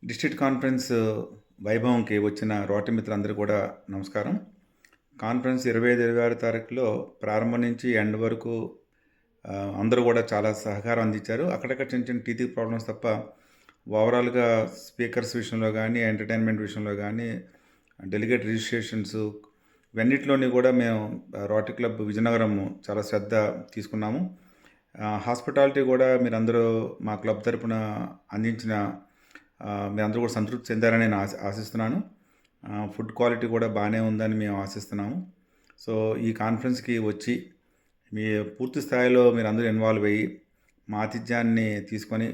District conference వైభవంకి వచ్చిన rotary మిత్రులందరూ కూడా నమస్కారం. కాన్ఫరెన్స్ 25, 26 తారీఖులో ప్రారంభం నుంచి ఎండ్ వరకు అందరూ కూడా చాలా సహకారం అందించారు. అక్కడక్కడ చిన్న చిన్న టీథిక్ ప్రాబ్లమ్స్ తప్ప ఓవరాల్‌గా స్పీకర్స్ విషయంలో గానీ, ఎంటర్‌టైన్‌మెంట్ విషయంలో గానీ, డెలిగేట్ రిజిస్ట్రేషన్స్ ఇవన్నిటిలోని కూడా మేము రోటరీ క్లబ్ విజయనగరం చాలా శ్రద్ధ తీసుకున్నాము. హాస్పిటాలిటీ కూడా మీరందరూ మా క్లబ్ తరపున అందించిన మీరందరూ కూడా సంతృప్తి చెందారని నేను ఆశిస్తున్నాను. ఫుడ్ క్వాలిటీ కూడా బాగానే ఉందని మేము ఆశిస్తున్నాము. సో, ఈ కాన్ఫరెన్స్‌కి వచ్చి మీ పూర్తి స్థాయిలో మీరందరూ ఇన్వాల్వ్ అయ్యి, మా ఆతిథ్యాన్ని తీసుకొని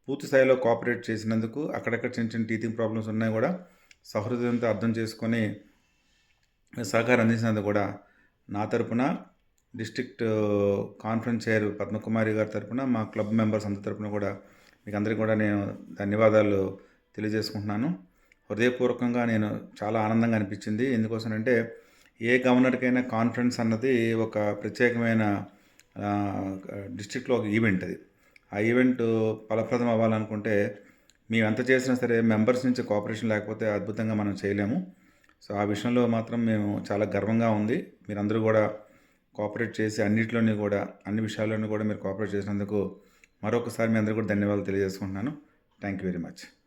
పూర్తి స్థాయిలో కోఆపరేట్ చేసినందుకు, అక్కడక్కడ చిన్న చిన్న టీథింగ్ ప్రాబ్లమ్స్ ఉన్నాయి కూడా సహృదయంతో అర్థం చేసుకొని సహకారం అందించినందుకు కూడా నా తరపున, డిస్ట్రిక్ట్ కాన్ఫరెన్స్ చైర్ పద్మకుమారి గారి తరపున, మా క్లబ్ మెంబర్స్ అందరి తరపున కూడా మీకు అందరికీ కూడా నేను ధన్యవాదాలు తెలియజేసుకుంటున్నాను. హృదయపూర్వకంగా నేను చాలా ఆనందంగా అనిపించింది. ఎందుకోసమంటే ఏ గవర్నర్కైనా కాన్ఫరెన్స్ అన్నది ఒక ప్రత్యేకమైన డిస్ట్రిక్ట్లో ఒక ఈవెంట్ అది. ఆ ఈవెంట్ ఫలప్రదం అవ్వాలనుకుంటే మేము ఎంత చేసినా సరే మెంబర్స్ నుంచి కోఆపరేషన్ లేకపోతే అద్భుతంగా మనం చేయలేము. సో, ఆ విషయంలో మాత్రం మేము చాలా గర్వంగా ఉంది. మీరందరూ కూడా కోఆపరేట్ చేసి అన్నిట్లోని కూడా అన్ని విషయాల్లోనూ కూడా మీరు కోఆపరేట్ చేసినందుకు మరొకసారి మీ అందరికీ కూడా ధన్యవాదాలు తెలియజేసుకుంటున్నాను. Thank you very much.